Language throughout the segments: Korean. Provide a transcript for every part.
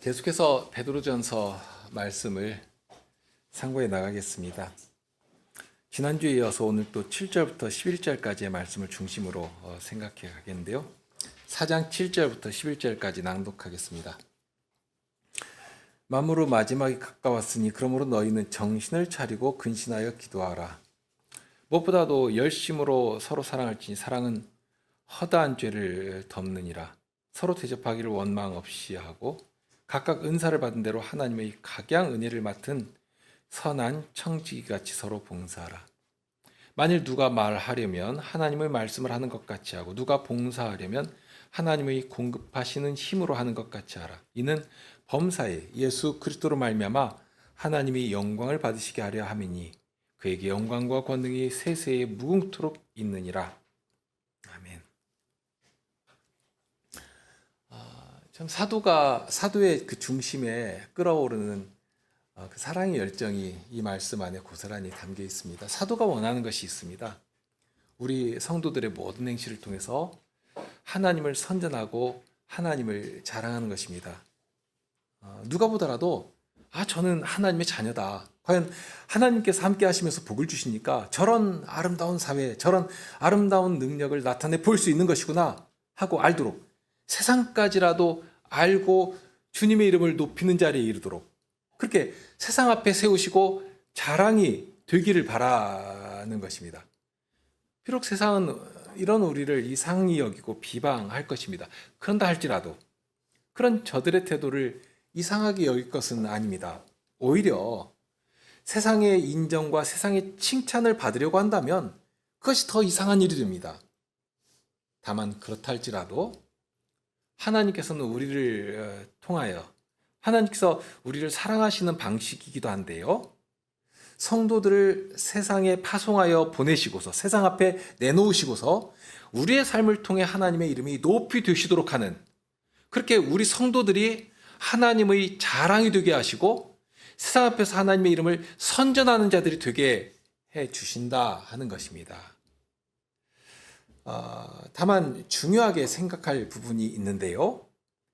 계속해서 베드로전서 말씀을 상고해 나가겠습니다. 지난주에 이어서 오늘 또 7절부터 11절까지의 말씀을 중심으로 생각해 가겠는데요. 4장 7절부터 11절까지 낭독하겠습니다. 만물의 마지막이 가까웠으니 그러므로 너희는 정신을 차리고 근신하여 기도하라. 무엇보다도 열심으로 서로 사랑할지니 사랑은 허다한 죄를 덮느니라. 서로 대접하기를 원망 없이 하고 각각 은사를 받은 대로 하나님의 각양 은혜를 맡은 선한 청지기같이 서로 봉사하라. 만일 누가 말하려면 하나님의 말씀을 하는 것 같이 하고 누가 봉사하려면 하나님의 공급하시는 힘으로 하는 것 같이 하라. 이는 범사에 예수 그리스도로 말미암아 하나님이 영광을 받으시게 하려 함이니 그에게 영광과 권능이 세세에 무궁토록 있느니라. 아멘. 참 사도의 그 중심에 끌어오르는 그 사랑의 열정이 이 말씀 안에 고스란히 담겨 있습니다. 사도가 원하는 것이 있습니다. 우리 성도들의 모든 행실을 통해서 하나님을 선전하고 하나님을 자랑하는 것입니다. 누가 보더라도 저는 하나님의 자녀다. 과연 하나님께서 함께 하시면서 복을 주시니까 저런 아름다운 사회, 저런 아름다운 능력을 나타내 볼 수 있는 것이구나 하고 알도록, 세상까지라도 알고 주님의 이름을 높이는 자리에 이르도록 그렇게 세상 앞에 세우시고 자랑이 되기를 바라는 것입니다. 비록 세상은 이런 우리를 이상히 여기고 비방할 것입니다. 그런다 할지라도 그런 저들의 태도를 이상하게 여길 것은 아닙니다. 오히려 세상의 인정과 세상의 칭찬을 받으려고 한다면 그것이 더 이상한 일이 됩니다. 다만 그렇다 할지라도 하나님께서는 우리를 통하여 하나님께서 우리를 사랑하시는 방식이기도 한데요. 성도들을 세상에 파송하여 보내시고서 세상 앞에 내놓으시고서 우리의 삶을 통해 하나님의 이름이 높이 되시도록 하는, 그렇게 우리 성도들이 하나님의 자랑이 되게 하시고 세상 앞에서 하나님의 이름을 선전하는 자들이 되게 해 주신다 하는 것입니다. 다만 중요하게 생각할 부분이 있는데요.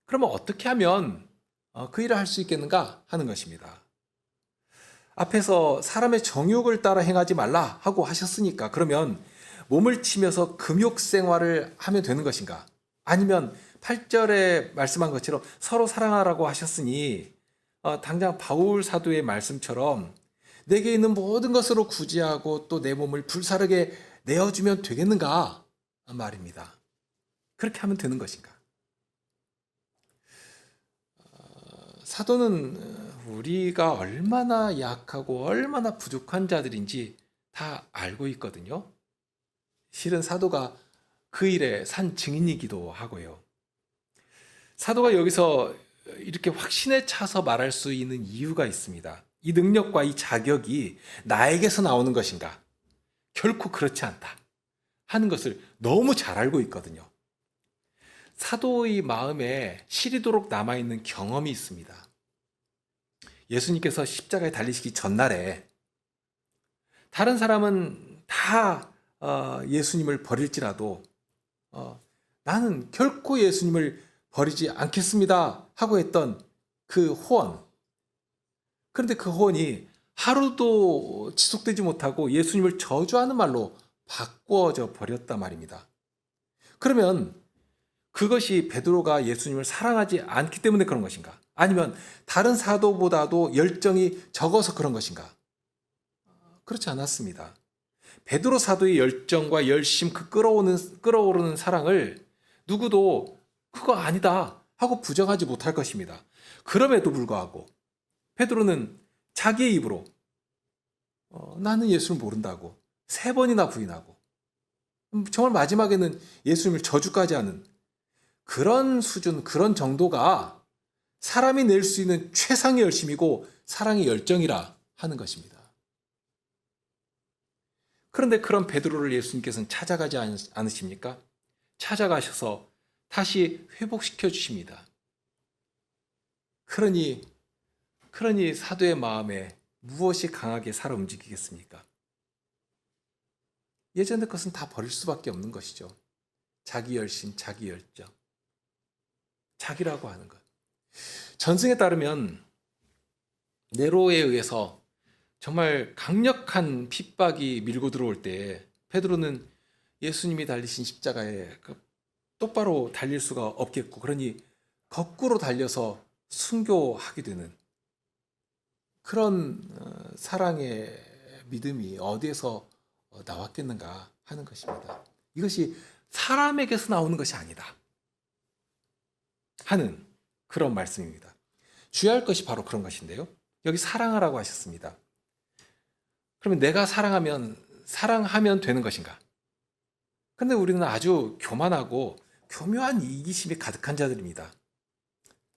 그러면 어떻게 하면 그 일을 할 수 있겠는가 하는 것입니다. 앞에서 사람의 정욕을 따라 행하지 말라 하고 하셨으니까 그러면 몸을 치면서 금욕 생활을 하면 되는 것인가? 아니면 8절에 말씀한 것처럼 서로 사랑하라고 하셨으니 당장 바울 사도의 말씀처럼 내게 있는 모든 것으로 구제하고 또 내 몸을 불사르게 내어주면 되겠는가 말입니다. 그렇게 하면 되는 것인가? 사도는 우리가 얼마나 약하고 얼마나 부족한 자들인지 다 알고 있거든요. 실은 사도가 그 일에 산 증인이기도 하고요. 사도가 여기서 이렇게 확신에 차서 말할 수 있는 이유가 있습니다. 이 능력과 이 자격이 나에게서 나오는 것인가? 결코 그렇지 않다 하는 것을 너무 잘 알고 있거든요. 사도의 마음에 시리도록 남아있는 경험이 있습니다. 예수님께서 십자가에 달리시기 전날에 다른 사람은 다 예수님을 버릴지라도 나는 결코 예수님을 버리지 않겠습니다 하고 했던 그 호언, 그런데 그 호언이 하루도 지속되지 못하고 예수님을 저주하는 말로 바꿔져 버렸단 말입니다. 그러면 그것이 베드로가 예수님을 사랑하지 않기 때문에 그런 것인가? 아니면 다른 사도보다도 열정이 적어서 그런 것인가? 그렇지 않았습니다. 베드로 사도의 열정과 열심, 그 끌어오르는 사랑을 누구도 그거 아니다 하고 부정하지 못할 것입니다. 그럼에도 불구하고 베드로는 자기의 입으로 나는 예수를 모른다고 3번이나 부인하고 정말 마지막에는 예수님을 저주까지 하는 그런 수준, 그런 정도가 사람이 낼 수 있는 최상의 열심이고 사랑의 열정이라 하는 것입니다. 그런데 그런 베드로를 예수님께서는 찾아가지 않으십니까? 찾아가셔서 다시 회복시켜 주십니다. 그러니 사도의 마음에 무엇이 강하게 살아 움직이겠습니까? 예전의 것은 다 버릴 수밖에 없는 것이죠. 자기 열심, 자기 열정. 자기라고 하는 것. 전승에 따르면 네로에 의해서 정말 강력한 핍박이 밀고 들어올 때 베드로는 예수님이 달리신 십자가에 똑바로 달릴 수가 없겠고, 그러니 거꾸로 달려서 순교하게 되는 그런 사랑의 믿음이 어디에서 나왔겠는가 하는 것입니다. 이것이 사람에게서 나오는 것이 아니다 하는 그런 말씀입니다. 주의할 것이 바로 그런 것인데요. 여기 사랑하라고 하셨습니다. 그러면 내가 사랑하면 되는 것인가? 근데 우리는 아주 교만하고 교묘한 이기심이 가득한 자들입니다.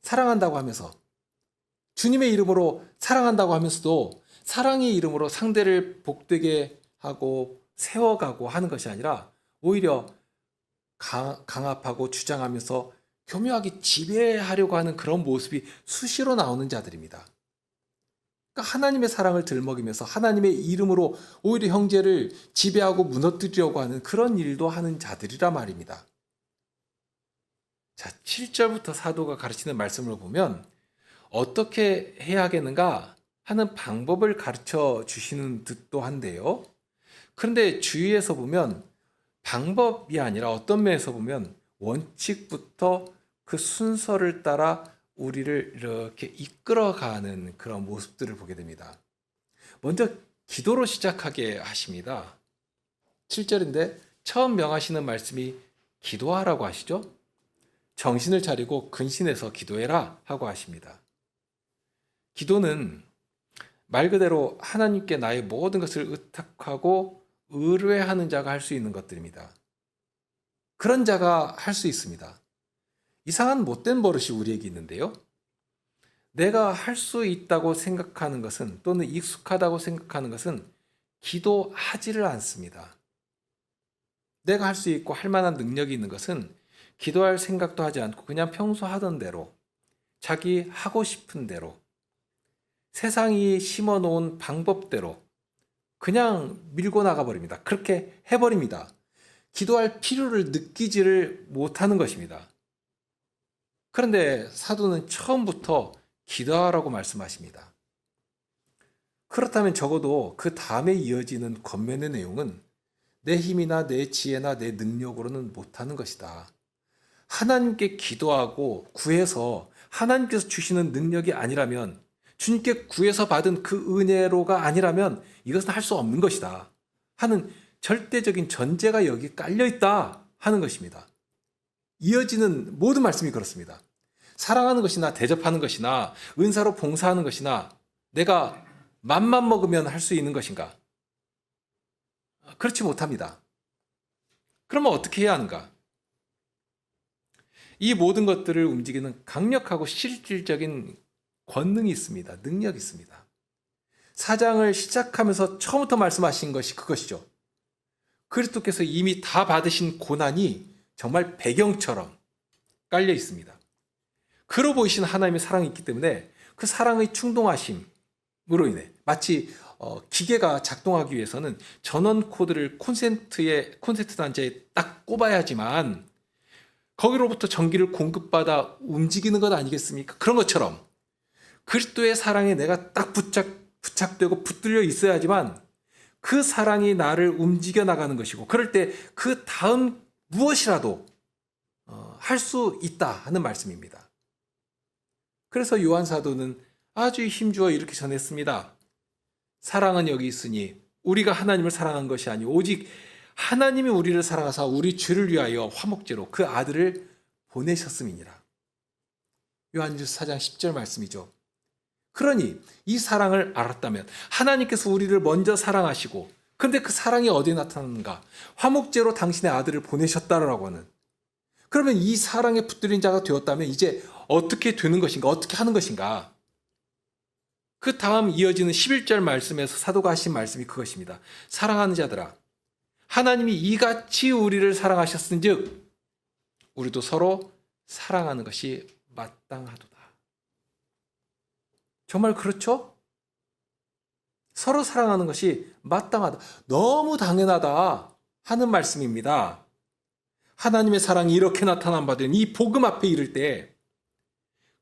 사랑한다고 하면서, 주님의 이름으로 사랑한다고 하면서도 사랑의 이름으로 상대를 복되게 하고 세워가고 하는 것이 아니라 오히려 강압하고 주장하면서 교묘하게 지배하려고 하는 그런 모습이 수시로 나오는 자들입니다. 그러니까 하나님의 사랑을 들먹이면서 하나님의 이름으로 오히려 형제를 지배하고 무너뜨리려고 하는 그런 일도 하는 자들이라 말입니다. 자, 7절부터 사도가 가르치는 말씀을 보면 어떻게 해야 하겠는가 하는 방법을 가르쳐 주시는 듯도 한데요. 그런데 주위에서 보면 방법이 아니라 어떤 면에서 보면 원칙부터 그 순서를 따라 우리를 이렇게 이끌어가는 그런 모습들을 보게 됩니다. 먼저 기도로 시작하게 하십니다. 7절인데 처음 명하시는 말씀이 기도하라고 하시죠. 정신을 차리고 근신해서 기도해라 하고 하십니다. 기도는 말 그대로 하나님께 나의 모든 것을 의탁하고 의뢰하는 자가 할 수 있는 것들입니다. 그런 자가 할 수 있습니다. 이상한 못된 버릇이 우리에게 있는데요. 내가 할 수 있다고 생각하는 것은, 또는 익숙하다고 생각하는 것은 기도하지를 않습니다. 내가 할 수 있고 할 만한 능력이 있는 것은 기도할 생각도 하지 않고 그냥 평소 하던 대로, 자기 하고 싶은 대로, 세상이 심어놓은 방법대로 그냥 밀고 나가버립니다. 그렇게 해버립니다. 기도할 필요를 느끼지를 못하는 것입니다. 그런데 사도는 처음부터 기도하라고 말씀하십니다. 그렇다면 적어도 그 다음에 이어지는 권면의 내용은 내 힘이나 내 지혜나 내 능력으로는 못하는 것이다. 하나님께 기도하고 구해서 하나님께서 주시는 능력이 아니라면, 주님께 구해서 받은 그 은혜로가 아니라면 이것은 할 수 없는 것이다 하는 절대적인 전제가 여기 깔려있다 하는 것입니다. 이어지는 모든 말씀이 그렇습니다. 사랑하는 것이나 대접하는 것이나 은사로 봉사하는 것이나 내가 맘만 먹으면 할 수 있는 것인가? 그렇지 못합니다. 그러면 어떻게 해야 하는가? 이 모든 것들을 움직이는 강력하고 실질적인 권능이 있습니다. 능력이 있습니다. 4장을 시작하면서 처음부터 말씀하신 것이 그것이죠. 그리스도께서 이미 다 받으신 고난이 정말 배경처럼 깔려 있습니다. 그로 보이신 하나님의 사랑이 있기 때문에 그 사랑의 충동하심으로 인해 마치 기계가 작동하기 위해서는 전원 코드를 콘센트 단자에 딱 꼽아야지만 거기로부터 전기를 공급받아 움직이는 것 아니겠습니까? 그런 것처럼 그리스도의 사랑에 내가 딱 부착되고 붙들려 있어야지만 그 사랑이 나를 움직여 나가는 것이고, 그럴 때 그 다음 무엇이라도 할 수 있다 하는 말씀입니다. 그래서 요한 사도는 아주 힘주어 이렇게 전했습니다. 사랑은 여기 있으니 우리가 하나님을 사랑한 것이 아니오 오직 하나님이 우리를 사랑하사 우리 죄를 위하여 화목제로 그 아들을 보내셨음이니라. 요한일서 4장 10절 말씀이죠. 그러니 이 사랑을 알았다면 하나님께서 우리를 먼저 사랑하시고, 근데 그 사랑이 어디에 나타나는가? 화목제로 당신의 아들을 보내셨다라고 하는. 그러면 이 사랑에 붙들린 자가 되었다면 이제 어떻게 되는 것인가? 어떻게 하는 것인가? 그 다음 이어지는 11절 말씀에서 사도가 하신 말씀이 그것입니다. 사랑하는 자들아, 하나님이 이같이 우리를 사랑하셨은즉 우리도 서로 사랑하는 것이 마땅하도다. 정말 그렇죠? 서로 사랑하는 것이 마땅하다. 너무 당연하다 하는 말씀입니다. 하나님의 사랑이 이렇게 나타난 바 된 이 복음 앞에 이를 때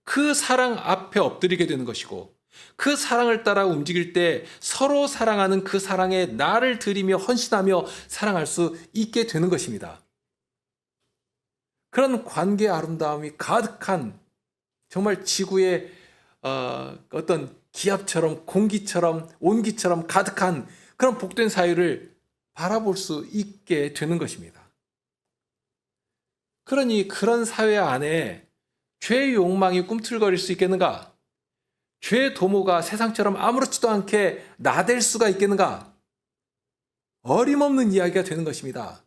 그 사랑 앞에 엎드리게 되는 것이고, 그 사랑을 따라 움직일 때 서로 사랑하는 그 사랑에 나를 드리며 헌신하며 사랑할 수 있게 되는 것입니다. 그런 관계의 아름다움이 가득한, 정말 지구의 어떤 기압처럼 공기처럼 온기처럼 가득한 그런 복된 사회를 바라볼 수 있게 되는 것입니다. 그러니 그런 사회 안에 죄의 욕망이 꿈틀거릴 수 있겠는가? 죄의 도모가 세상처럼 아무렇지도 않게 나댈 수가 있겠는가? 어림없는 이야기가 되는 것입니다.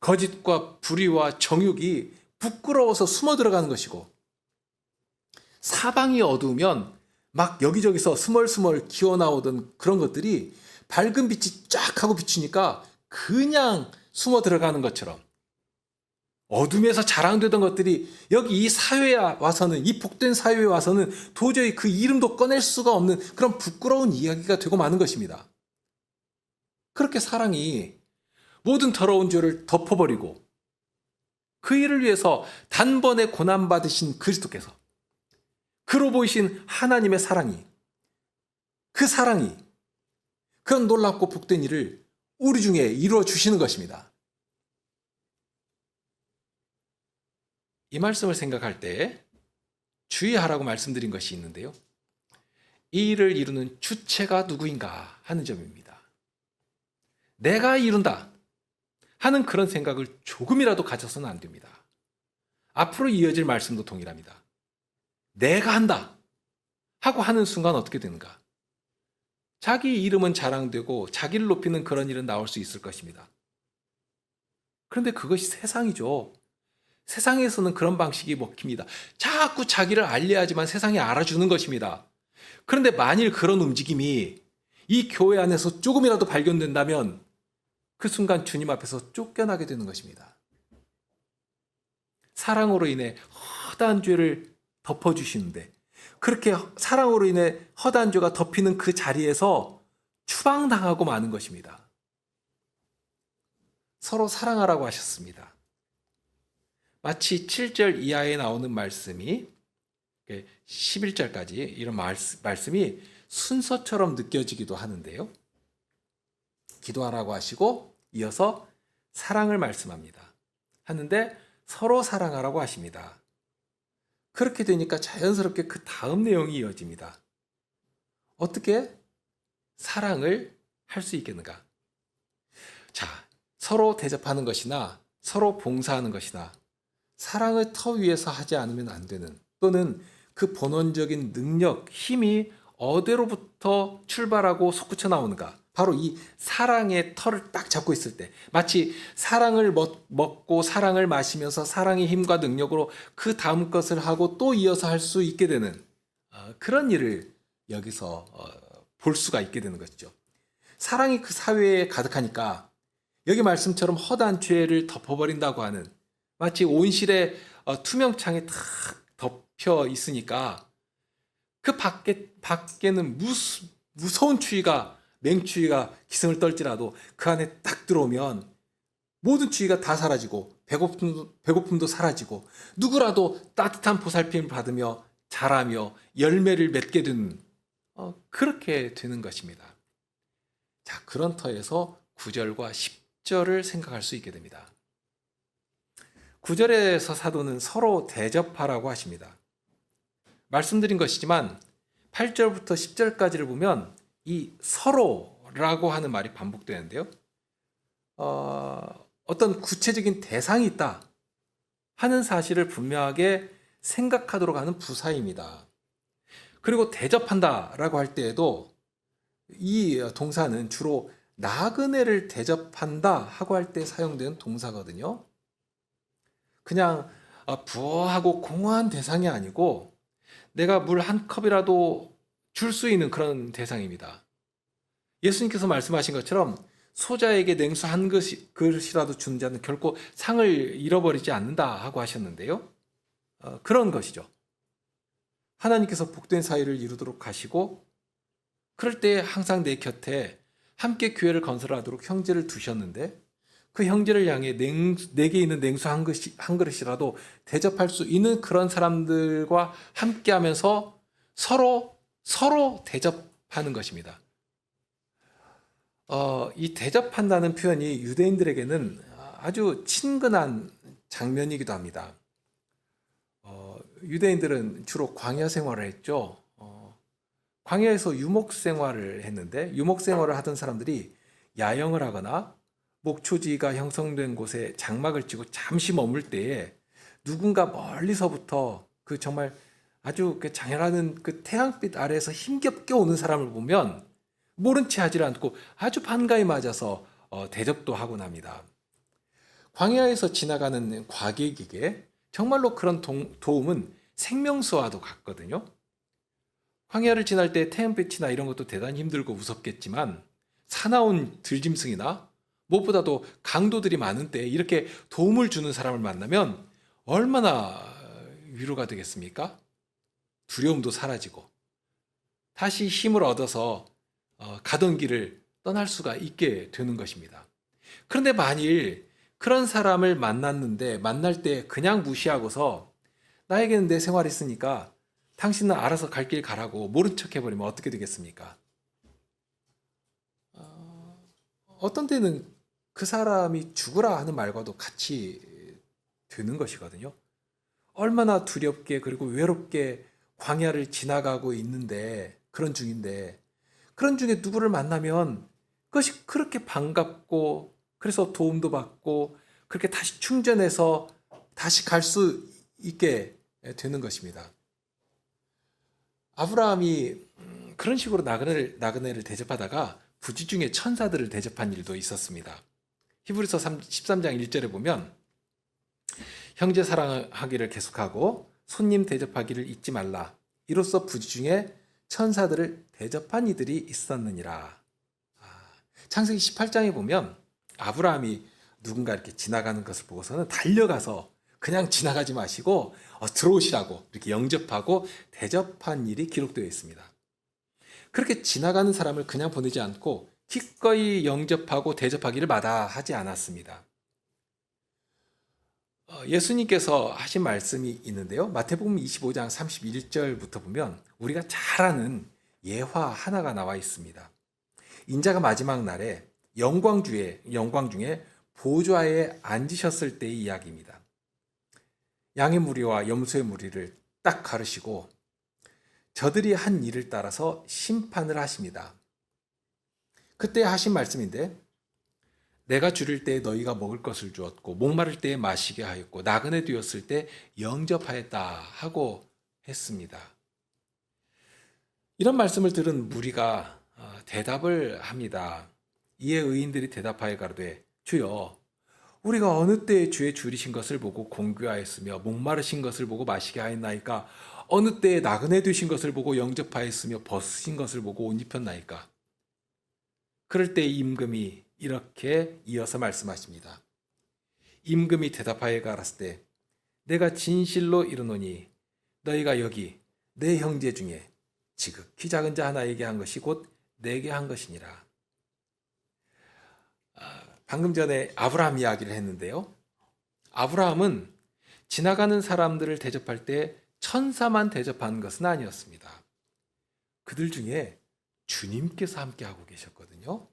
거짓과 불의와 정욕이 부끄러워서 숨어 들어가는 것이고, 사방이 어두우면 막 여기저기서 스멀스멀 기어나오던 그런 것들이 밝은 빛이 쫙 하고 비추니까 그냥 숨어 들어가는 것처럼, 어둠에서 자랑되던 것들이 여기 이 사회에 와서는, 이 복된 사회에 와서는 도저히 그 이름도 꺼낼 수가 없는 그런 부끄러운 이야기가 되고 마는 것입니다. 그렇게 사랑이 모든 더러운 죄를 덮어버리고, 그 일을 위해서 단번에 고난받으신 그리스도께서, 그로 보이신 하나님의 사랑이, 그 사랑이 그런 놀랍고 복된 일을 우리 중에 이루어 주시는 것입니다. 이 말씀을 생각할 때 주의하라고 말씀드린 것이 있는데요. 이 일을 이루는 주체가 누구인가 하는 점입니다. 내가 이룬다 하는 그런 생각을 조금이라도 가져서는 안 됩니다. 앞으로 이어질 말씀도 동일합니다. 내가 한다 하고 하는 순간 어떻게 되는가? 자기 이름은 자랑되고 자기를 높이는 그런 일은 나올 수 있을 것입니다. 그런데 그것이 세상이죠. 세상에서는 그런 방식이 먹힙니다. 자꾸 자기를 알려야지만 세상이 알아주는 것입니다. 그런데 만일 그런 움직임이 이 교회 안에서 조금이라도 발견된다면 그 순간 주님 앞에서 쫓겨나게 되는 것입니다. 사랑으로 인해 허다한 죄를 덮어주시는데, 그렇게 사랑으로 인해 허다한 죄가 덮이는 그 자리에서 추방당하고 마는 것입니다. 서로 사랑하라고 하셨습니다. 마치 7절 이하에 나오는 말씀이 11절까지 이런 말씀이 순서처럼 느껴지기도 하는데요. 기도하라고 하시고 이어서 사랑을 말씀합니다. 하는데 서로 사랑하라고 하십니다. 그렇게 되니까 자연스럽게 그 다음 내용이 이어집니다. 어떻게 사랑을 할 수 있겠는가? 자, 서로 대접하는 것이나 서로 봉사하는 것이나 사랑을 터 위에서 하지 않으면 안 되는, 또는 그 본원적인 능력, 힘이 어디로부터 출발하고 솟구쳐 나오는가? 바로 이 사랑의 터를 딱 잡고 있을 때, 마치 사랑을 먹고 사랑을 마시면서 사랑의 힘과 능력으로 그 다음 것을 하고 또 이어서 할 수 있게 되는 그런 일을 여기서 볼 수가 있게 되는 것이죠. 사랑이 그 사회에 가득하니까 여기 말씀처럼 허다한 죄를 덮어버린다고 하는, 마치 온실에 투명창에 탁 덮여 있으니까 그 밖에는 무서운 추위가, 맹추위가 기승을 떨지라도 그 안에 딱 들어오면 모든 추위가 다 사라지고 배고픔도 사라지고 누구라도 따뜻한 보살핌을 받으며 자라며 열매를 맺게 되는, 그렇게 되는 것입니다. 자, 그런 터에서 9절과 10절을 생각할 수 있게 됩니다. 9절에서 사도는 서로 대접하라고 하십니다. 말씀드린 것이지만 8절부터 10절까지를 보면 이 서로라고 하는 말이 반복되는데요. 어떤 구체적인 대상이 있다 하는 사실을 분명하게 생각하도록 하는 부사입니다. 그리고 대접한다라고 할 때에도 이 동사는 주로 나그네를 대접한다 하고 할 때 사용되는 동사거든요. 그냥 부어하고 공허한 대상이 아니고 내가 물 한 컵이라도 줄 수 있는 그런 대상입니다. 예수님께서 말씀하신 것처럼 소자에게 냉수 한 그릇이라도 주는 자는 결코 상을 잃어버리지 않는다 하고 하셨는데요. 그런 것이죠. 하나님께서 복된 사이를 이루도록 하시고, 그럴 때 항상 내 곁에 함께 교회를 건설하도록 형제를 두셨는데, 그 형제를 향해 내게 있는 냉수 한 그릇이라도 대접할 수 있는 그런 사람들과 함께하면서 서로 대접하는 것입니다. 이 대접한다는 표현이 유대인들에게는 아주 친근한 장면이기도 합니다. 유대인들은 주로 광야 생활을 했죠. 광야에서 유목 생활을 했는데 유목 생활을 하던 사람들이 야영을 하거나 목초지가 형성된 곳에 장막을 치고 잠시 머물 때에 누군가 멀리서부터 그 정말 아주 그 장렬하는 그 태양빛 아래에서 힘겹게 오는 사람을 보면 모른 체 하지 않고 아주 반가이 맞아서 대접도 하곤 합니다. 광야에서 지나가는 과객에게 정말로 그런 도움은 생명수와도 같거든요. 광야를 지날 때 태양빛이나 이런 것도 대단히 힘들고 무섭겠지만 사나운 들짐승이나 무엇보다도 강도들이 많은 때 이렇게 도움을 주는 사람을 만나면 얼마나 위로가 되겠습니까? 두려움도 사라지고 다시 힘을 얻어서 가던 길을 떠날 수가 있게 되는 것입니다. 그런데 만일 그런 사람을 만났는데 만날 때 그냥 무시하고서 나에게는 내 생활이 있으니까 당신은 알아서 갈 길 가라고 모른 척 해버리면 어떻게 되겠습니까? 어떤 때는 그 사람이 죽으라 하는 말과도 같이 되는 것이거든요. 얼마나 두렵게 그리고 외롭게 광야를 지나가고 있는데 그런 중인데 그런 중에 누구를 만나면 그것이 그렇게 반갑고 그래서 도움도 받고 그렇게 다시 충전해서 다시 갈 수 있게 되는 것입니다. 아브라함이 그런 식으로 나그네를 대접하다가 부지 중에 천사들을 대접한 일도 있었습니다. 히브리서 13장 1절에 보면 형제 사랑하기를 계속하고 손님 대접하기를 잊지 말라. 이로써 부지 중에 천사들을 대접한 이들이 있었느니라. 창세기 18장에 보면 아브라함이 누군가 이렇게 지나가는 것을 보고서는 달려가서 그냥 지나가지 마시고 들어오시라고 이렇게 영접하고 대접한 일이 기록되어 있습니다. 그렇게 지나가는 사람을 그냥 보내지 않고 기꺼이 영접하고 대접하기를 마다하지 않았습니다. 예수님께서 하신 말씀이 있는데요. 마태복음 25장 31절부터 보면 우리가 잘 아는 예화 하나가 나와 있습니다. 인자가 마지막 날에 영광 중에 보좌에 앉으셨을 때의 이야기입니다. 양의 무리와 염소의 무리를 딱 가르시고 저들이 한 일을 따라서 심판을 하십니다. 그때 하신 말씀인데 내가 줄일 때 너희가 먹을 것을 주었고 목마를 때에 마시게 하였고 나그네 되었을 때 영접하였다 하고 했습니다. 이런 말씀을 들은 무리가 대답을 합니다. 이에 의인들이 대답하여 가로되 주여 우리가 어느 때에 주의 줄이신 것을 보고 공교하였으며 목마르신 것을 보고 마시게 하였나이까 어느 때에 나그네 되신 것을 보고 영접하였으며 벗으신 것을 보고 옷 입혔나이까. 그럴 때 임금이 이렇게 이어서 말씀하십니다. 임금이 대답하여 가라사대 때 내가 진실로 이르노니 너희가 여기 내 형제 중에 지극히 작은 자 하나에게 한 것이 곧 내게 한 것이니라. 방금 전에 아브라함 이야기를 했는데요. 아브라함은 지나가는 사람들을 대접할 때 천사만 대접한 것은 아니었습니다. 그들 중에 주님께서 함께하고 계셨거든요.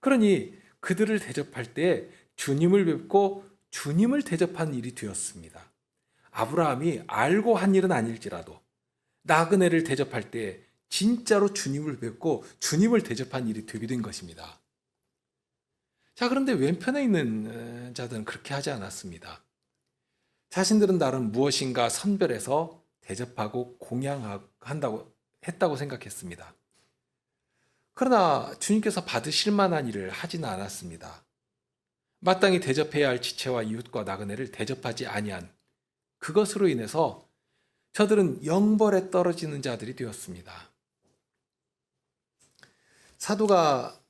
그러니 그들을 대접할 때 주님을 뵙고 주님을 대접한 일이 되었습니다. 아브라함이 알고 한 일은 아닐지라도 나그네를 대접할 때 진짜로 주님을 뵙고 주님을 대접한 일이 되게 된 것입니다. 자, 그런데 왼편에 있는 자들은 그렇게 하지 않았습니다. 자신들은 나름 무엇인가 선별해서 대접하고 공양한다고 했다고 생각했습니다. 그러나 주님께서 받으실 만한 일을 하지는 않았습니다. 마땅히 대접해야 할 지체와 이웃과 나그네를 대접하지 아니한 그것으로 인해서 저들은 영벌에 떨어지는 자들이 되었습니다. 사도가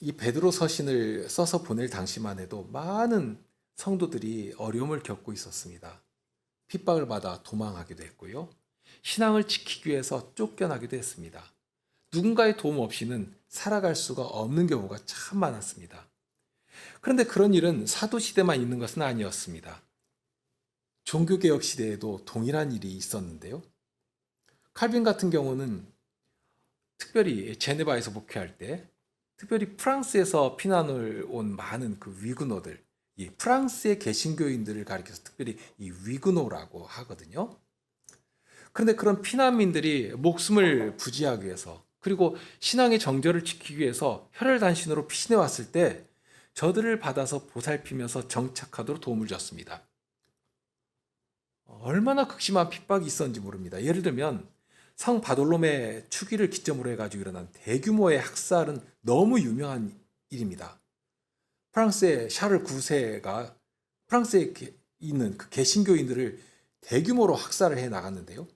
이 베드로 서신을 써서 보낼 당시만 해도 많은 성도들이 어려움을 겪고 있었습니다. 핍박을 받아 도망하기도 했고요. 신앙을 지키기 위해서 쫓겨나기도 했습니다. 누군가의 도움 없이는 살아갈 수가 없는 경우가 참 많았습니다. 그런데 그런 일은 사도 시대만 있는 것은 아니었습니다. 종교개혁 시대에도 동일한 일이 있었는데요. 칼빈 같은 경우는 특별히 제네바에서 목회할 때, 특별히 프랑스에서 피난을 온 많은 그 위그노들, 이 프랑스의 개신교인들을 가리켜서 특별히 이 위그노라고 하거든요. 그런데 그런 피난민들이 목숨을 부지하기 위해서, 그리고 신앙의 정절을 지키기 위해서 혈혈단신으로 피신해 왔을 때 저들을 받아서 보살피면서 정착하도록 도움을 줬습니다. 얼마나 극심한 핍박이 있었는지 모릅니다. 예를 들면 성 바돌롬의 축일을 기점으로 해가지고 일어난 대규모의 학살은 너무 유명한 일입니다. 프랑스의 샤를 9세가 프랑스에 있는 그 개신교인들을 대규모로 학살을 해 나갔는데요.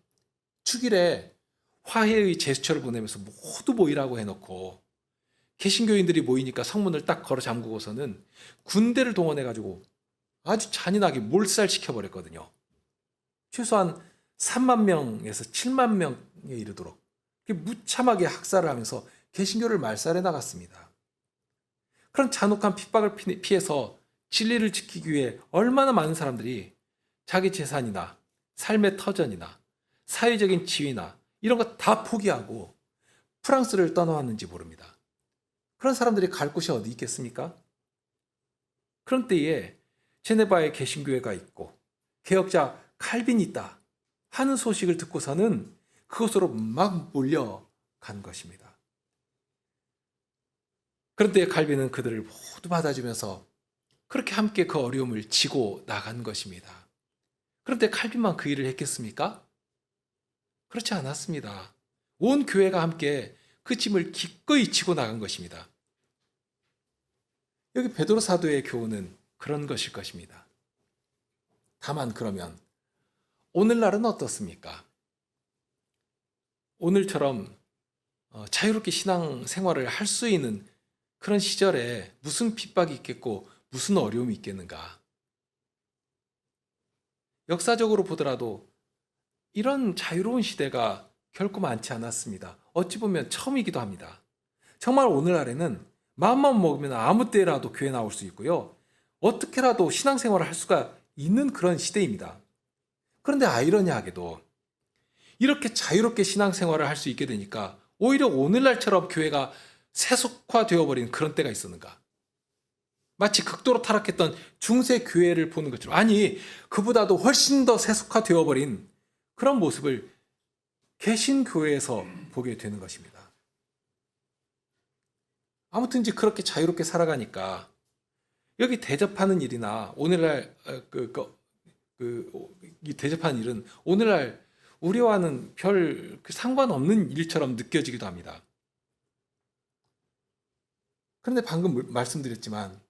축일에 화해의 제스처를 보내면서 모두 모이라고 해놓고 개신교인들이 모이니까 성문을 딱 걸어 잠그고서는 군대를 동원해가지고 아주 잔인하게 몰살시켜버렸거든요. 최소한 3만 명에서 7만 명에 이르도록 무참하게 학살을 하면서 개신교를 말살해 나갔습니다. 그런 잔혹한 핍박을 피해서 진리를 지키기 위해 얼마나 많은 사람들이 자기 재산이나 삶의 터전이나 사회적인 지위나 이런 거 다 포기하고 프랑스를 떠나왔는지 모릅니다. 그런 사람들이 갈 곳이 어디 있겠습니까? 그런 때에 제네바에 개신교회가 있고 개혁자 칼빈이 있다 하는 소식을 듣고서는 그곳으로 막 몰려간 것입니다. 그런데 칼빈은 그들을 모두 받아주면서 그렇게 함께 그 어려움을 지고 나간 것입니다. 그런데 칼빈만 그 일을 했겠습니까? 그렇지 않았습니다. 온 교회가 함께 그 짐을 기꺼이 지고 나간 것입니다. 여기 베드로 사도의 교훈은 그런 것일 것입니다. 다만 그러면 오늘날은 어떻습니까? 오늘처럼 자유롭게 신앙 생활을 할 수 있는 그런 시절에 무슨 핍박이 있겠고 무슨 어려움이 있겠는가? 역사적으로 보더라도 이런 자유로운 시대가 결코 많지 않았습니다. 어찌 보면 처음이기도 합니다. 정말 오늘날에는 마음만 먹으면 아무 때라도 교회 나올 수 있고요. 어떻게라도 신앙생활을 할 수가 있는 그런 시대입니다. 그런데 아이러니하게도 이렇게 자유롭게 신앙생활을 할 수 있게 되니까 오히려 오늘날처럼 교회가 세속화되어 버린 그런 때가 있었는가? 마치 극도로 타락했던 중세 교회를 보는 것처럼, 아니 그보다도 훨씬 더 세속화되어 버린 그런 모습을 개신교회에서 보게 되는 것입니다. 아무튼 이제 그렇게 자유롭게 살아가니까 여기 대접하는 일이나 오늘날 이 대접하는 일은 오늘날 우리와는 별 상관없는 일처럼 느껴지기도 합니다. 그런데 방금 말씀드렸지만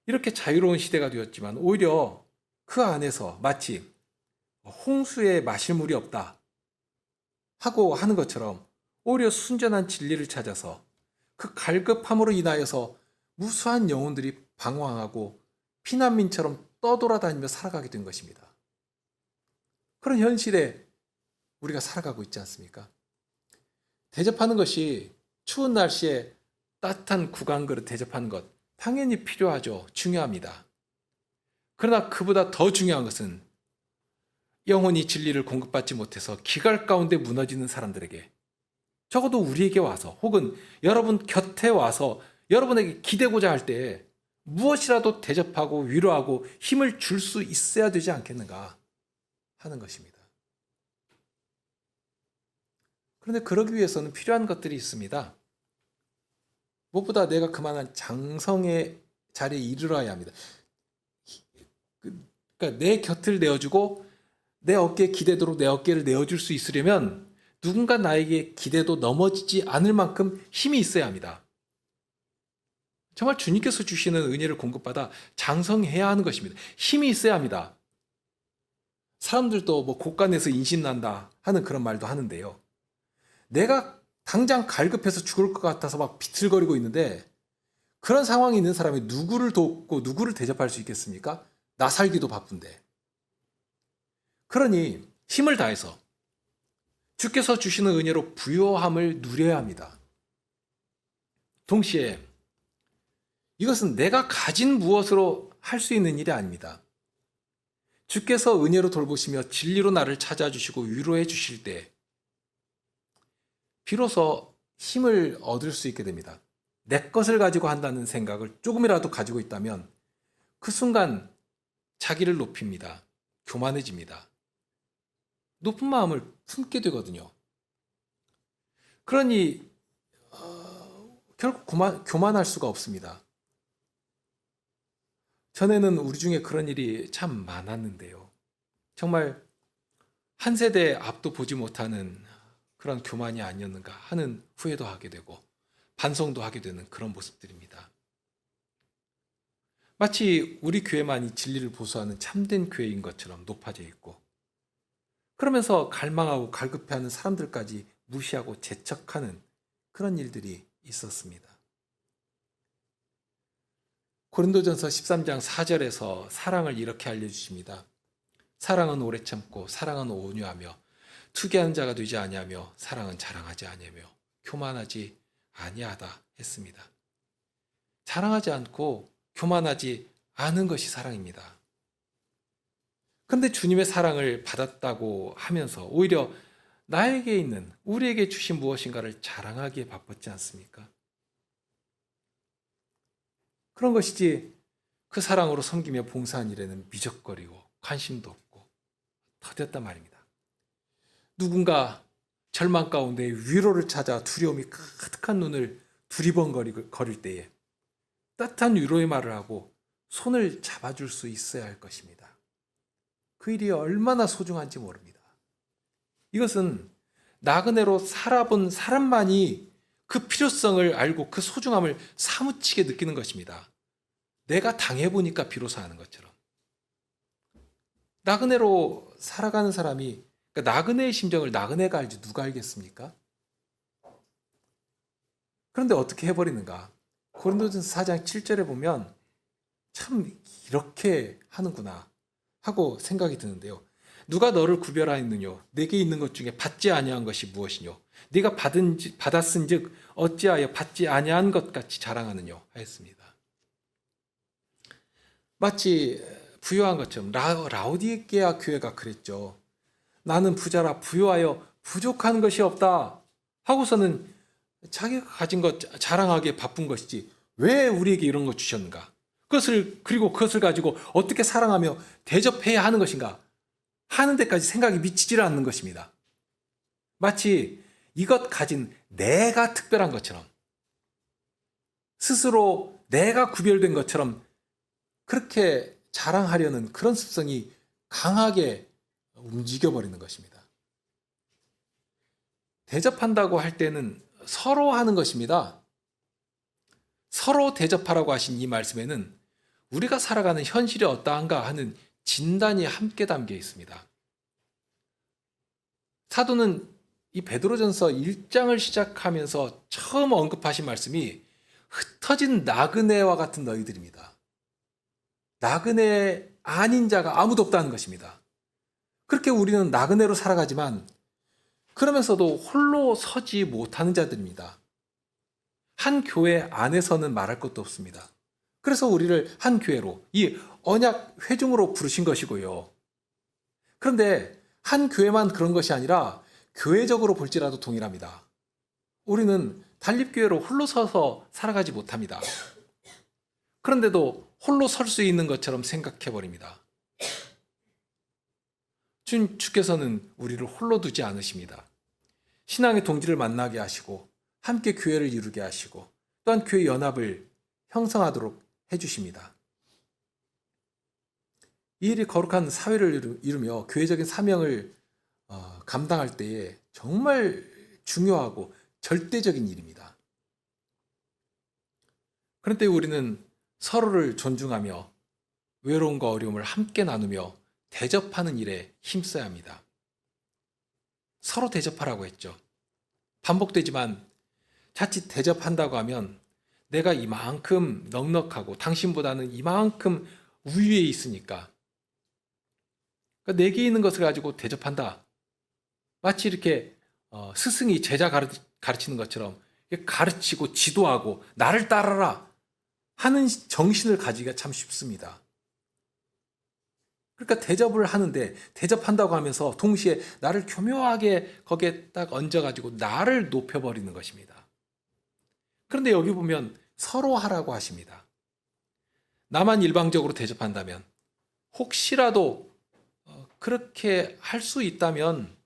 이렇게 자유로운 시대가 되었지만 오히려 그 안에서 마치 홍수에 마실 물이 없다 하고 하는 것처럼 오히려 순전한 진리를 찾아서 그 갈급함으로 인하여서 무수한 영혼들이 방황하고 피난민처럼 떠돌아다니며 살아가게 된 것입니다. 그런 현실에 우리가 살아가고 있지 않습니까? 대접하는 것이 추운 날씨에 따뜻한 국왕 그릇 대접하는 것 당연히 필요하죠. 중요합니다. 그러나 그보다 더 중요한 것은 영혼이 진리를 공급받지 못해서 기갈 가운데 무너지는 사람들에게 적어도 우리에게 와서 혹은 여러분 곁에 와서 여러분에게 기대고자 할 때 무엇이라도 대접하고 위로하고 힘을 줄 수 있어야 되지 않겠는가 하는 것입니다. 그런데 그러기 위해서는 필요한 것들이 있습니다. 무엇보다 내가 그만한 장성의 자리에 이르러야 합니다. 그러니까 내 곁을 내어주고 내 어깨에 기대도록 내 어깨를 내어줄 수 있으려면 누군가 나에게 기대도 넘어지지 않을 만큼 힘이 있어야 합니다. 정말 주님께서 주시는 은혜를 공급받아 장성해야 하는 것입니다. 힘이 있어야 합니다. 사람들도 뭐 곳간에서 인신난다 하는 그런 말도 하는데요. 내가 당장 갈급해서 죽을 것 같아서 막 비틀거리고 있는데 그런 상황이 있는 사람이 누구를 돕고 누구를 대접할 수 있겠습니까? 나 살기도 바쁜데. 그러니 힘을 다해서 주께서 주시는 은혜로 부요함을 누려야 합니다. 동시에 이것은 내가 가진 무엇으로 할 수 있는 일이 아닙니다. 주께서 은혜로 돌보시며 진리로 나를 찾아주시고 위로해 주실 때 비로소 힘을 얻을 수 있게 됩니다. 내 것을 가지고 한다는 생각을 조금이라도 가지고 있다면 그 순간 자기를 높입니다. 교만해집니다. 높은 마음을 품게 되거든요. 그러니 결국 교만할 수가 없습니다. 전에는 우리 중에 그런 일이 참 많았는데요. 정말 한 세대 앞도 보지 못하는 그런 교만이 아니었는가 하는 후회도 하게 되고 반성도 하게 되는 그런 모습들입니다. 마치 우리 교회만이 진리를 보수하는 참된 교회인 것처럼 높아져 있고 그러면서 갈망하고 갈급해하는 사람들까지 무시하고 제척하는 그런 일들이 있었습니다. 고린도전서 13장 4절에서 사랑을 이렇게 알려주십니다. 사랑은 오래 참고 사랑은 온유하며 투기하는 자가 되지 아니하며 사랑은 자랑하지 아니하며 교만하지 아니하다 했습니다. 자랑하지 않고 교만하지 않은 것이 사랑입니다. 그런데 주님의 사랑을 받았다고 하면서 오히려 나에게 있는 우리에게 주신 무엇인가를 자랑하기에 바빴지 않습니까? 그런 것이지 그 사랑으로 섬기며 봉사한 일에는 미적거리고 관심도 없고 더뎠단 말입니다. 누군가 절망 가운데 위로를 찾아 두려움이 가득한 눈을 두리번거릴 때에 따뜻한 위로의 말을 하고 손을 잡아줄 수 있어야 할 것입니다. 그 일이 얼마나 소중한지 모릅니다. 이것은 나그네로 살아본 사람만이 그 필요성을 알고 그 소중함을 사무치게 느끼는 것입니다. 내가 당해보니까 비로소 하는 것처럼. 나그네로 살아가는 사람이 그러니까 나그네의 심정을 나그네가 알지 누가 알겠습니까? 그런데 어떻게 해버리는가? 고린도전서 4장 7절에 보면 참 이렇게 하는구나 하고 생각이 드는데요. 누가 너를 구별하였느뇨? 내게 있는 것 중에 받지 아니한 것이 무엇이뇨? 네가 받았은즉 어찌하여 받지 아니한 것 같이 자랑하느뇨? 하였습니다. 마치 부유한 것처럼 라오디게아 교회가 그랬죠. 나는 부자라 부유하여 부족한 것이 없다 하고서는 자기가 가진 것 자랑하기에 바쁜 것이지 왜 우리에게 이런 것 주셨는가? 그리고 그것을 가지고 어떻게 사랑하며 대접해야 하는 것인가? 하는 데까지 생각이 미치질 않는 것입니다. 마치 이것 가진 내가 특별한 것처럼 스스로 내가 구별된 것처럼 그렇게 자랑하려는 그런 습성이 강하게 움직여버리는 것입니다. 대접한다고 할 때는 서로 하는 것입니다. 서로 대접하라고 하신 이 말씀에는 우리가 살아가는 현실이 어떠한가 하는 진단이 함께 담겨 있습니다. 사도는 이 베드로전서 1장을 시작하면서 처음 언급하신 말씀이 흩어진 나그네와 같은 너희들입니다. 나그네 아닌 자가 아무도 없다는 것입니다. 그렇게 우리는 나그네로 살아가지만 그러면서도 홀로 서지 못하는 자들입니다. 한 교회 안에서는 말할 것도 없습니다. 그래서 우리를 한 교회로 이 언약 회중으로 부르신 것이고요. 그런데 한 교회만 그런 것이 아니라 교회적으로 볼지라도 동일합니다. 우리는 단립교회로 홀로 서서 살아가지 못합니다. 그런데도 홀로 설 수 있는 것처럼 생각해 버립니다. 주께서는 우리를 홀로 두지 않으십니다. 신앙의 동지를 만나게 하시고 함께 교회를 이루게 하시고 또한 교회 연합을 형성하도록 해주십니다. 이 일이 거룩한 사회를 이루며 교회적인 사명을 감당할 때에 정말 중요하고 절대적인 일입니다. 그런데 우리는 서로를 존중하며 외로움과 어려움을 함께 나누며 대접하는 일에 힘써야 합니다. 서로 대접하라고 했죠. 반복되지만 자칫 대접한다고 하면 내가 이만큼 넉넉하고 당신보다는 이만큼 우위에 있으니까 그러니까 내게 있는 것을 가지고 대접한다. 마치 이렇게 스승이 제자 가르치는 것처럼 가르치고 지도하고 나를 따라라 하는 정신을 가지기가 참 쉽습니다. 그러니까 대접을 하는데 대접한다고 하면서 동시에 나를 교묘하게 거기에 딱 얹어가지고 나를 높여버리는 것입니다. 그런데 여기 보면 서로 하라고 하십니다. 나만 일방적으로 대접한다면 혹시라도 그렇게 할 수 있다면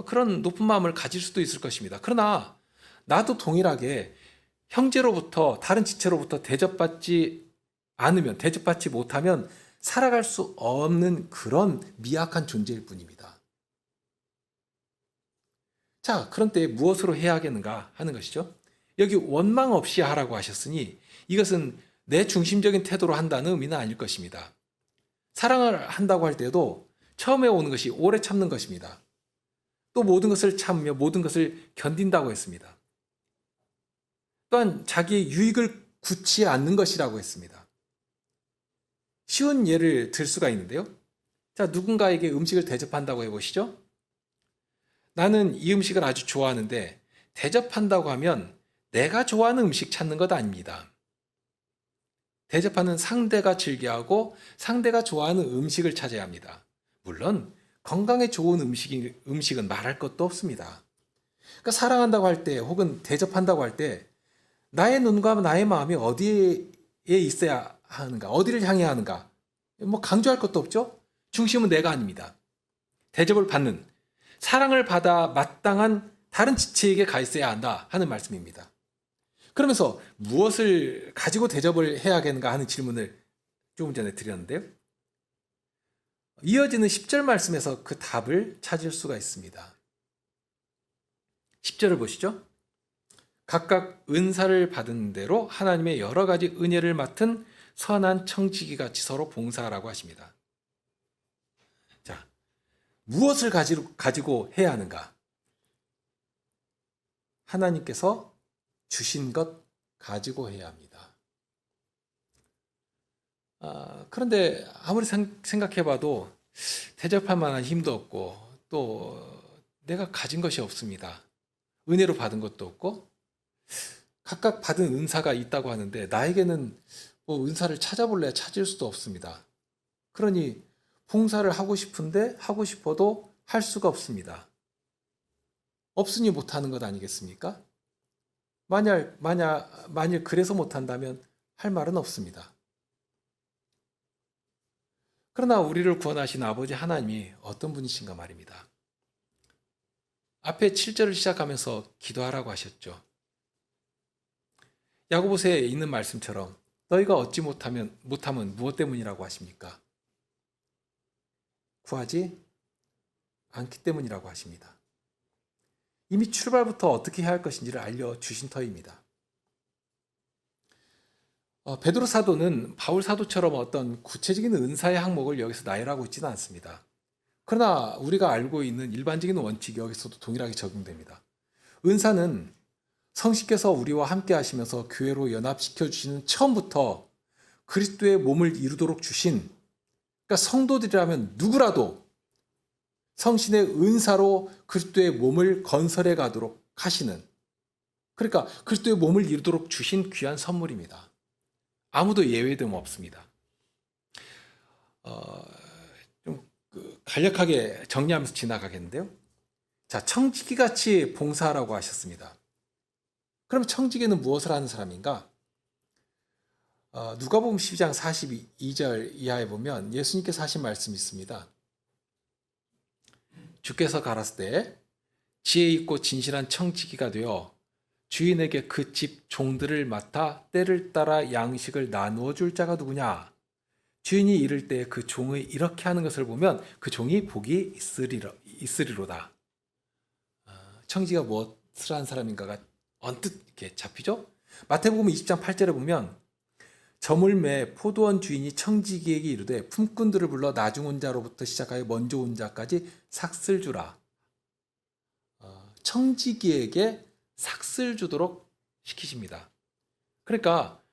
그런 높은 마음을 가질 수도 있을 것입니다. 그러나 나도 동일하게 형제로부터 다른 지체로부터 대접받지 않으면 대접받지 못하면 살아갈 수 없는 그런 미약한 존재일 뿐입니다. 자, 그런 때에 무엇으로 해야 하겠는가 하는 것이죠. 여기 원망 없이 하라고 하셨으니 이것은 내 중심적인 태도로 한다는 의미는 아닐 것입니다. 사랑을 한다고 할 때도 처음에 오는 것이 오래 참는 것입니다. 또 모든 것을 참으며 모든 것을 견딘다고 했습니다. 또한 자기의 유익을 굳지 않는 것이라고 했습니다. 쉬운 예를 들 수가 있는데요. 자, 누군가에게 음식을 대접한다고 해보시죠. 나는 이 음식을 아주 좋아하는데 대접한다고 하면 내가 좋아하는 음식 찾는 것 아닙니다. 대접하는 상대가 즐겨하고 상대가 좋아하는 음식을 찾아야 합니다. 물론 건강에 좋은 음식은 말할 것도 없습니다. 그러니까 사랑한다고 할 때 혹은 대접한다고 할 때 나의 눈과 나의 마음이 어디에 있어야 하는가, 어디를 향해야 하는가, 뭐 강조할 것도 없죠. 중심은 내가 아닙니다. 대접을 받는, 사랑을 받아 마땅한 다른 지체에게 가 있어야 한다 하는 말씀입니다. 그러면서 무엇을 가지고 대접을 해야 하겠는가 하는 질문을 조금 전에 드렸는데요. 이어지는 10절 말씀에서 그 답을 찾을 수가 있습니다. 10절을 보시죠. 각각 은사를 받은 대로 하나님의 여러 가지 은혜를 맡은 선한 청지기 같이 서로 봉사하라고 하십니다. 자, 무엇을 가지고 해야 하는가? 하나님께서 주신 것 가지고 해야 합니다. 그런데 아무리 생각해봐도 대접할 만한 힘도 없고 또 내가 가진 것이 없습니다. 은혜로 받은 것도 없고 각각 받은 은사가 있다고 하는데 나에게는 뭐 은사를 찾아볼래 찾을 수도 없습니다. 그러니 봉사를 하고 싶은데 하고 싶어도 할 수가 없습니다. 없으니 못하는 것 아니겠습니까? 만일 그래서 못한다면 할 말은 없습니다. 그러나 우리를 구원하신 아버지 하나님이 어떤 분이신가 말입니다. 앞에 7절을 시작하면서 기도하라고 하셨죠. 야고보서에 있는 말씀처럼 너희가 얻지 못하면 무엇 때문이라고 하십니까? 구하지 않기 때문이라고 하십니다. 이미 출발부터 어떻게 해야 할 것인지를 알려주신 터입니다. 베드로 사도는 바울 사도처럼 어떤 구체적인 은사의 항목을 여기서 나열하고 있지는 않습니다. 그러나 우리가 알고 있는 일반적인 원칙이 여기서도 동일하게 적용됩니다. 은사는 성신께서 우리와 함께 하시면서 교회로 연합시켜 주시는 처음부터 그리스도의 몸을 이루도록 주신, 그러니까 성도들이라면 누구라도 성신의 은사로 그리스도의 몸을 건설해 가도록 하시는, 그러니까 그리스도의 몸을 이루도록 주신 귀한 선물입니다. 아무도 예외됨 없습니다. 좀 간략하게 정리하면서 지나가겠는데요. 자, 청지기같이 봉사하라고 하셨습니다. 그럼 청지기는 무엇을 하는 사람인가? 누가복음 12장 42절 이하에 보면 예수님께서 하신 말씀이 있습니다. 주께서 가라사대 지혜 있고 진실한 청지기가 되어 주인에게 그 집 종들을 맡아 때를 따라 양식을 나누어 줄 자가 누구냐? 주인이 이를 때 그 종의 이렇게 하는 것을 보면 그 종이 복이 있으리로다. 청지기가 무엇을 하는 사람인가가 언뜻 이렇게 잡히죠? 마태복음 20장 8절에 보면 저물매 포도원 주인이 청지기에게 이르되 품꾼들을 불러 나중 온 자로부터 시작하여 먼저 온 자까지 삭슬 주라. 청지기에게 삭슬 주도록 시키십니다. 그러니까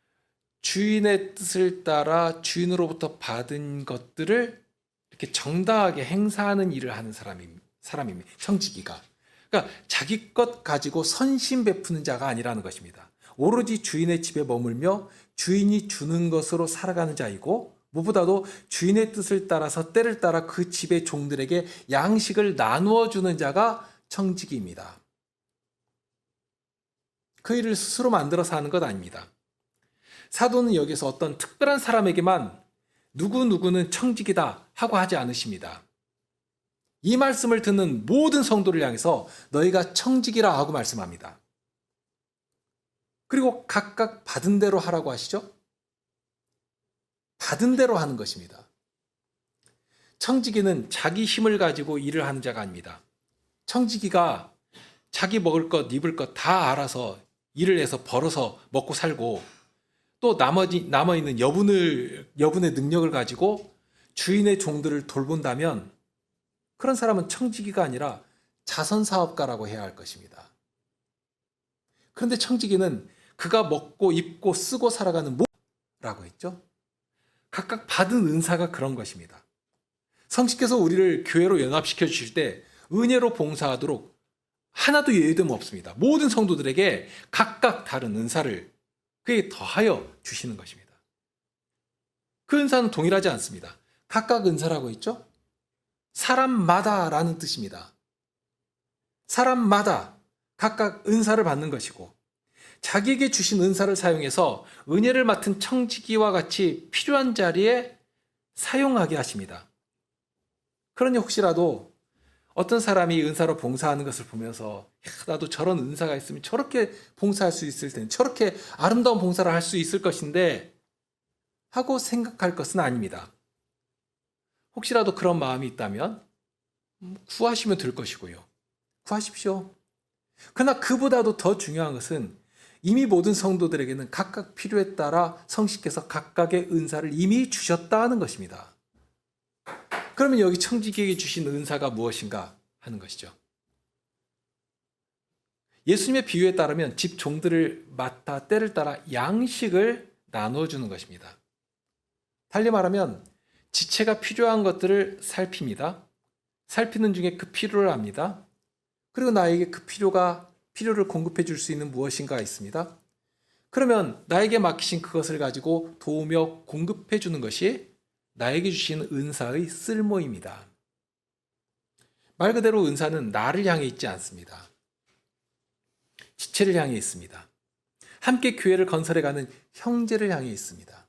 주인의 뜻을 따라 주인으로부터 받은 것들을 이렇게 정당하게 행사하는 일을 하는 사람입니다. 청지기가. 그러니까 자기 것 가지고 선심 베푸는 자가 아니라는 것입니다. 오로지 주인의 집에 머물며 주인이 주는 것으로 살아가는 자이고 무엇보다도 주인의 뜻을 따라서 때를 따라 그 집의 종들에게 양식을 나누어 주는 자가 청지기입니다. 그 일을 스스로 만들어서 하는 것 아닙니다. 사도는 여기서 어떤 특별한 사람에게만 누구누구는 청지기다 하고 하지 않으십니다. 이 말씀을 듣는 모든 성도를 향해서 너희가 청지기라 하고 말씀합니다. 그리고 각각 받은 대로 하라고 하시죠? 받은 대로 하는 것입니다. 청지기는 자기 힘을 가지고 일을 하는 자가 아닙니다. 청지기가 자기 먹을 것, 입을 것 다 알아서 일을 해서 벌어서 먹고 살고 또 남아있는 여분의 능력을 가지고 주인의 종들을 돌본다면 그런 사람은 청지기가 아니라 자선사업가라고 해야 할 것입니다. 그런데 청지기는 그가 먹고 입고 쓰고 살아가는 뭐라고 했죠? 각각 받은 은사가 그런 것입니다. 성식께서 우리를 교회로 연합시켜 주실 때 은혜로 봉사하도록 하나도 예외됨 없습니다. 모든 성도들에게 각각 다른 은사를 그에 더하여 주시는 것입니다. 그 은사는 동일하지 않습니다. 각각 은사라고 했죠? 사람마다라는 뜻입니다. 사람마다 각각 은사를 받는 것이고 자기에게 주신 은사를 사용해서 은혜를 맡은 청지기와 같이 필요한 자리에 사용하게 하십니다. 그러니 혹시라도 어떤 사람이 은사로 봉사하는 것을 보면서 나도 저런 은사가 있으면 저렇게 봉사할 수 있을 텐데 저렇게 아름다운 봉사를 할 수 있을 것인데 하고 생각할 것은 아닙니다. 혹시라도 그런 마음이 있다면 구하시면 될 것이고요. 구하십시오. 그러나 그보다도 더 중요한 것은 이미 모든 성도들에게는 각각 필요에 따라 성식께서 각각의 은사를 이미 주셨다 하는 것입니다. 그러면 여기 청지기에게 주신 은사가 무엇인가 하는 것이죠. 예수님의 비유에 따르면 집 종들을 맡아 때를 따라 양식을 나눠주는 것입니다. 달리 말하면 지체가 필요한 것들을 살핍니다. 살피는 중에 그 필요를 압니다. 그리고 나에게 그 필요를 공급해 줄 수 있는 무엇인가 있습니다. 그러면 나에게 맡기신 그것을 가지고 도우며 공급해 주는 것이 나에게 주신 은사의 쓸모입니다. 말 그대로 은사는 나를 향해 있지 않습니다. 지체를 향해 있습니다. 함께 교회를 건설해가는 형제를 향해 있습니다.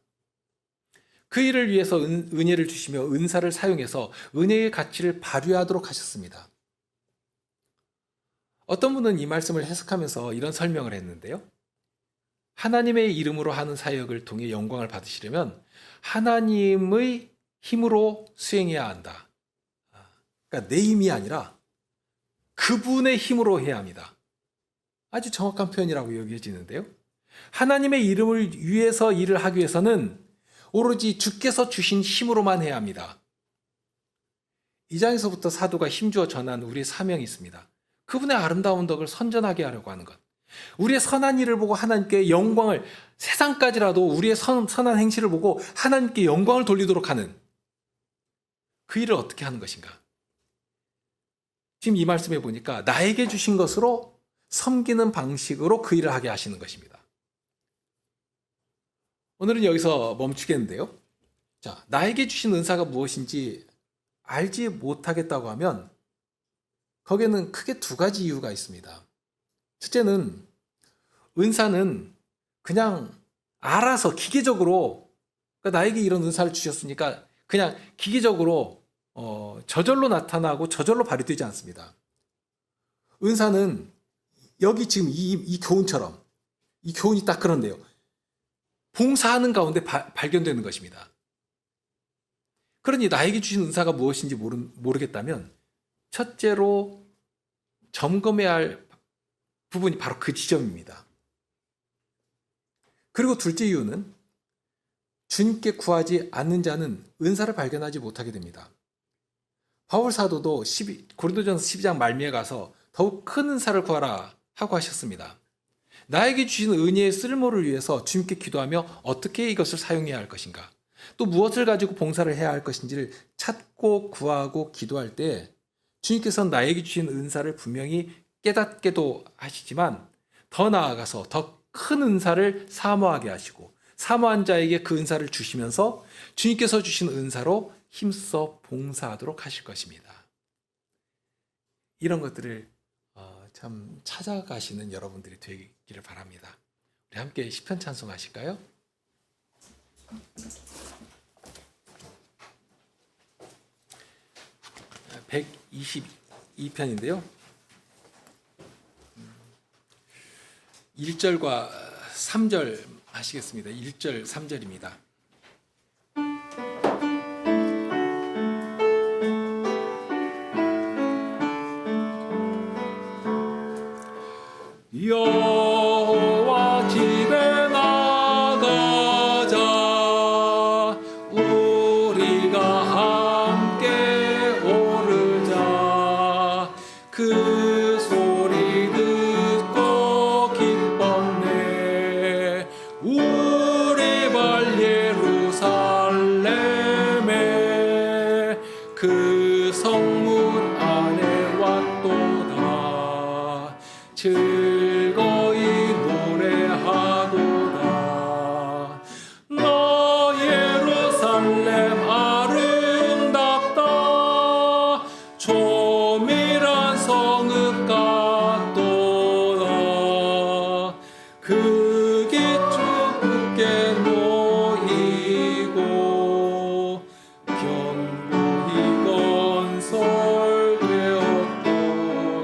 그 일을 위해서 은혜를 주시며 은사를 사용해서 은혜의 가치를 발휘하도록 하셨습니다. 어떤 분은 이 말씀을 해석하면서 이런 설명을 했는데요. 하나님의 이름으로 하는 사역을 통해 영광을 받으시려면 하나님의 힘으로 수행해야 한다. 그러니까 내 힘이 아니라 그분의 힘으로 해야 합니다. 아주 정확한 표현이라고 여겨지는데요. 하나님의 이름을 위해서 일을 하기 위해서는 오로지 주께서 주신 힘으로만 해야 합니다. 이 장에서부터 사도가 힘주어 전한 우리의 사명이 있습니다. 그분의 아름다운 덕을 선전하게 하려고 하는 것. 우리의 선한 일을 보고 하나님께 영광을, 세상까지라도 우리의 선한 행실을 보고 하나님께 영광을 돌리도록 하는 그 일을 어떻게 하는 것인가? 지금 이 말씀에 보니까 나에게 주신 것으로 섬기는 방식으로 그 일을 하게 하시는 것입니다. 오늘은 여기서 멈추겠는데요. 자, 나에게 주신 은사가 무엇인지 알지 못하겠다고 하면 거기에는 크게 두 가지 이유가 있습니다. 첫째는 은사는 그냥 알아서 기계적으로, 그러니까 나에게 이런 은사를 주셨으니까 그냥 기계적으로 저절로 나타나고 저절로 발휘되지 않습니다. 은사는 여기 지금 이 교훈처럼, 이 교훈이 딱 그런데요. 봉사하는 가운데 발견되는 것입니다. 그러니 나에게 주신 은사가 무엇인지 모르겠다면 첫째로 점검해야 할 부분이 바로 그 지점입니다. 그리고 둘째 이유는 주님께 구하지 않는 자는 은사를 발견하지 못하게 됩니다. 바울 사도도 고린도전서 12장 말미에 가서 더욱 큰 은사를 구하라 하고 하셨습니다. 나에게 주신 은혜의 쓸모를 위해서 주님께 기도하며 어떻게 이것을 사용해야 할 것인가, 또 무엇을 가지고 봉사를 해야 할 것인지를 찾고 구하고 기도할 때 주님께서는 나에게 주신 은사를 분명히 깨닫게도 하시지만 더 나아가서 더 큰 은사를 사모하게 하시고 사모한 자에게 그 은사를 주시면서 주님께서 주신 은사로 힘써 봉사하도록 하실 것입니다. 이런 것들을 참 찾아가시는 여러분들이 되기를 바랍니다. 우리 함께 시편 찬송하실까요? 122편인데요. 1절과 3절 하시겠습니다. 1절, 3절입니다. 여호와 집에 나가자 우리가 함께 오르자 그 소리 듣고 기뻤네 우리 발 예루살렘에 그 성문 안에 왔도다 즐거이 노래하도다 너 예루살렘 아름답다 조밀한 성읍 같도다 그 기축 굳게 놓이고 견고히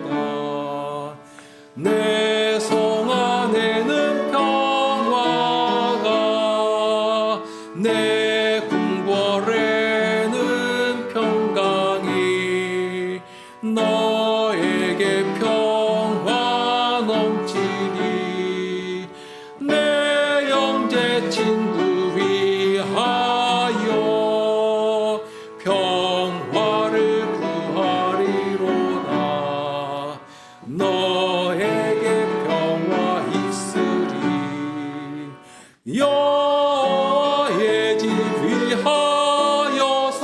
건설되었도다 내 성 안에는 평화가 내 궁궐에는 평강이 너에게 평화 넘치니 내 형제 친구 위하여 평화를 구하리로다 너에게 평화 있으리 여호와의 집 위하여서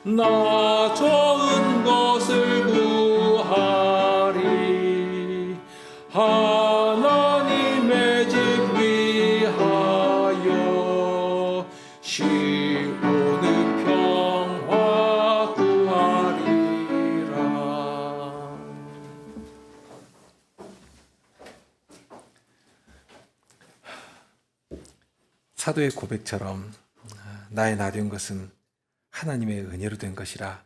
나 좋은 것을 구하리 하나님의 집 위하여 시온의 평화 구하리라. 사도의 고백처럼 나의 나된 것은 하나님의 은혜로 된 것이라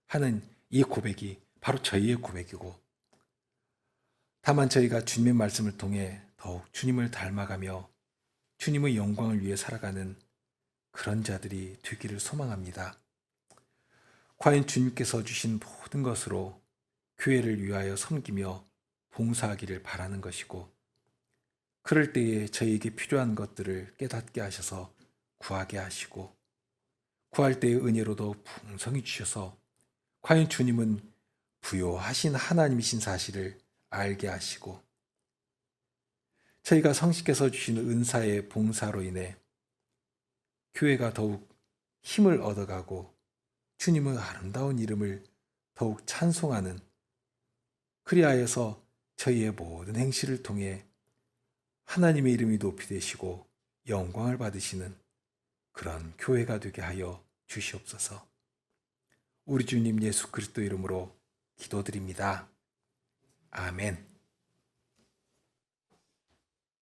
하는 이 고백이 바로 저희의 고백이고 다만 저희가 주님의 말씀을 통해 더욱 주님을 닮아가며 주님의 영광을 위해 살아가는 그런 자들이 되기를 소망합니다. 과연 주님께서 주신 모든 것으로 교회를 위하여 섬기며 봉사하기를 바라는 것이고 그럴 때에 저희에게 필요한 것들을 깨닫게 하셔서 구하게 하시고 구할 때의 은혜로도 풍성히 주셔서 과연 주님은 부요하신 하나님이신 사실을 알게 하시고 저희가 성식께서 주신 은사의 봉사로 인해 교회가 더욱 힘을 얻어가고 주님의 아름다운 이름을 더욱 찬송하는 그리하여서 저희의 모든 행실을 통해 하나님의 이름이 높이 되시고 영광을 받으시는 그런 교회가 되게 하여 주시옵소서. 우리 주님 예수 그리스도 이름으로 기도드립니다. 아멘.